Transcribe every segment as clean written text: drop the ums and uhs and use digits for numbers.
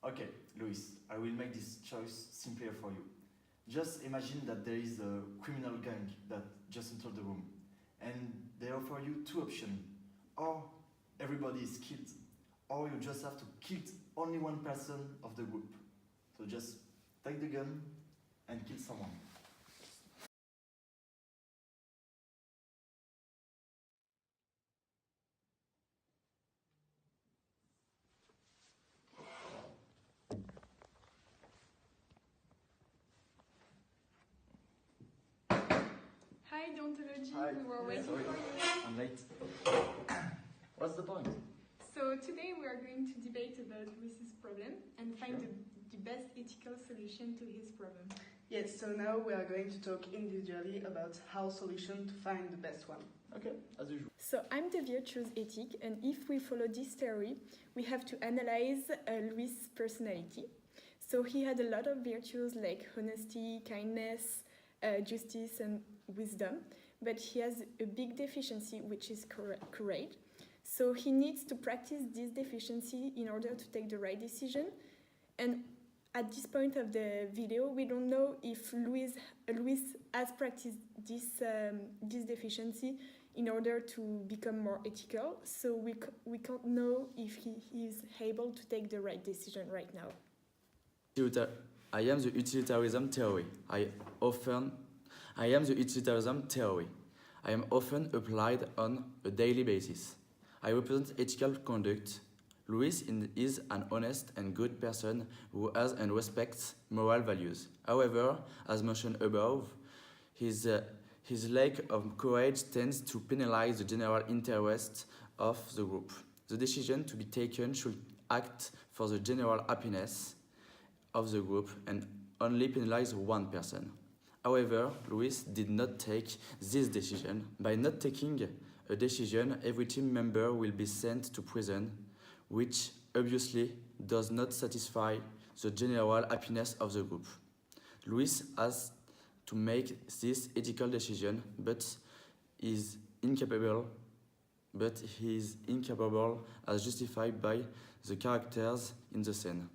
Okay, Louis, I will make this choice simpler for you. Just imagine that there is a criminal gang that just entered the room, and they offer you two options. Or everybody is killed, or you just have to kill only one person of the group. So just take the gun and kill someone. Hi, Deontology. Hi. We were waiting Sorry, for you. I'm late. What's the point? So today we are going to debate about Luis's problem and find the best ethical solution to his problem. Yes, so now we are going to talk individually about how solution to find the best one. Okay, as usual. So I'm the virtuous ethic, and if we follow this theory, we have to analyze Luis' personality. So he had a lot of virtues like honesty, kindness, justice, and wisdom, but he has a big deficiency, which is courage. So he needs to practice this deficiency in order to take the right decision. And at this point of the video, we don't know if Luis has practiced this deficiency in order to become more ethical. So we can't know if he is able to take the right decision right now. I am the utilitarianism theory. I am the utilitarianism theory. I am often applied on a daily basis. I represent ethical conduct. Luis is an honest and good person who has and respects moral values. However, as mentioned above, his lack of courage tends to penalize the general interest of the group. The decision to be taken should act for the general happiness of the group and only penalize one person. However, Luis did not take this decision. By not taking a decision, every team member will be sent to prison, which obviously does not satisfy the general happiness of the group. Luis has to make this ethical decision, but he is incapable as justified by the characters in the scene.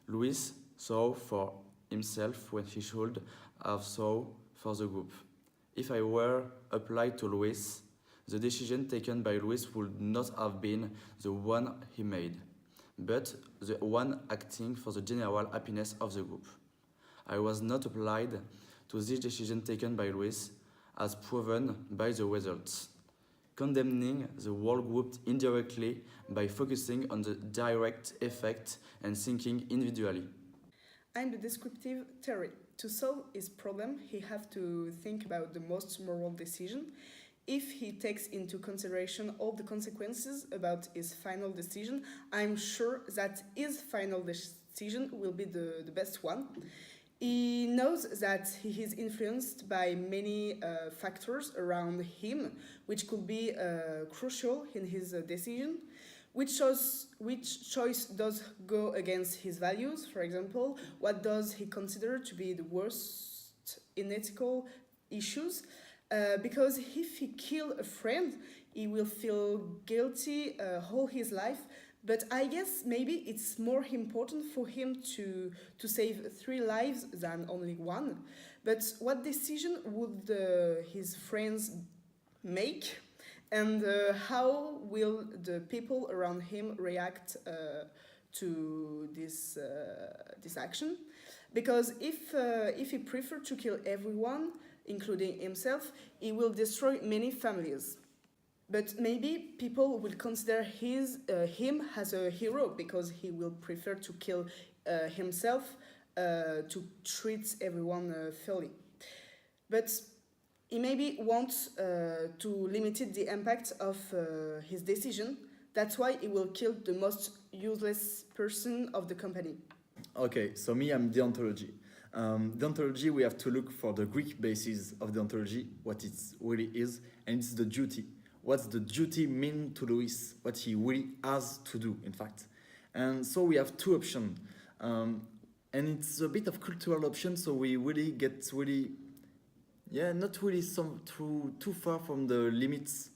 Luis saw for himself when he should have saw for the group. If I were applied to Luis, the decision taken by Luis would not have been the one he made, but the one acting for the general happiness of the group. I was not applied to this decision taken by Luis, as proven by the results, condemning the whole group indirectly by focusing on the direct effect and thinking individually. I'm the descriptive theory. To solve his problem, he have to think about the most moral decision. If he takes into consideration all the consequences about his final decision, I'm sure that his final decision will be the best one. He knows that he is influenced by many factors around him, which could be crucial in his decision. Which choice does go against his values, for example? What does he consider to be the worst in ethical issues? Because if he kills a friend, he will feel guilty all his life. But I guess maybe it's more important for him to save 3 lives than only one. But what decision would his friends make? And how will the people around him react to this action? Because if he prefers to kill everyone, including himself, he will destroy many families. But maybe people will consider him as a hero because he will prefer to kill himself to treat everyone fairly. But he maybe wants to limit the impact of his decision. That's why he will kill the most useless person of the company. Okay, so me, I'm deontology. Deontology, we have to look for the Greek basis of deontology, what it really is, and it's the duty. What's the duty mean to Luis? What he really has to do, in fact. And so we have 2 options. And it's a bit of cultural option, so we really get not really too far from the limits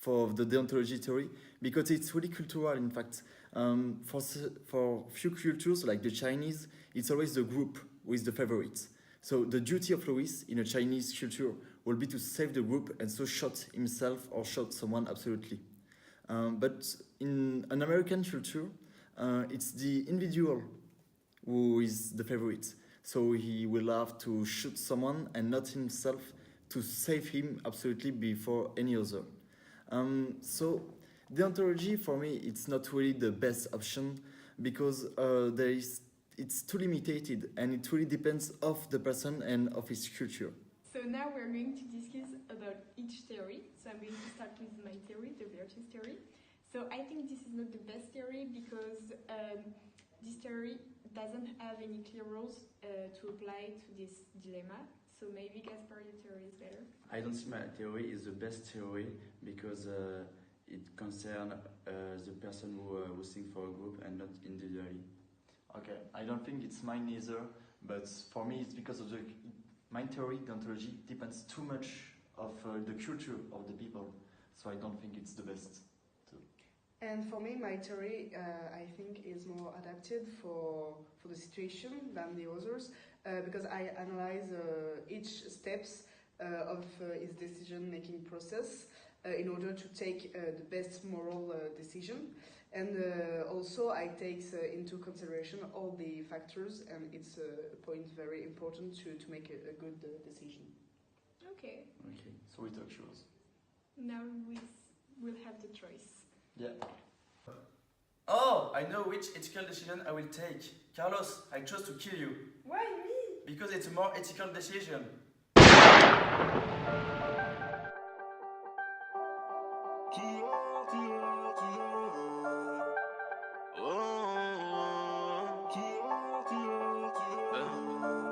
for the deontology theory, because it's really cultural, in fact. For few cultures like the Chinese, it's always the group who is the favorite. So the duty of Louis in a Chinese culture will be to save the group and so shoot himself or shoot someone absolutely. But in an American culture, it's the individual who is the favorite. So he will have to shoot someone and not himself to save him absolutely before any other. So deontology for me it's not really the best option because it's too limited and it really depends of the person and of his culture. So now we're going to discuss about each theory. So I'm going to start with my theory, the virtues theory. So I think this is not the best theory because this theory doesn't have any clear rules to apply to this dilemma. So maybe Gaspard, your theory is better. I don't think my theory is the best theory because it concerns the person who thinks for a group and not individually. Okay, I don't think it's mine either, but for me it's because of my theory, deontology, depends too much of the culture of the people, so I don't think it's the best. And for me, my theory, I think, is more adapted for the situation than the others, because I analyze each steps of his decision-making process in order to take the best moral decision. And also, I take into consideration all the factors, and it's a point very important to make a good decision. Okay. Okay, so we talk yours. Now we'll have the choice. Yeah. Oh, I know which ethical decision I will take. Carlos, I chose to kill you. Why me? Because it's a more ethical decision.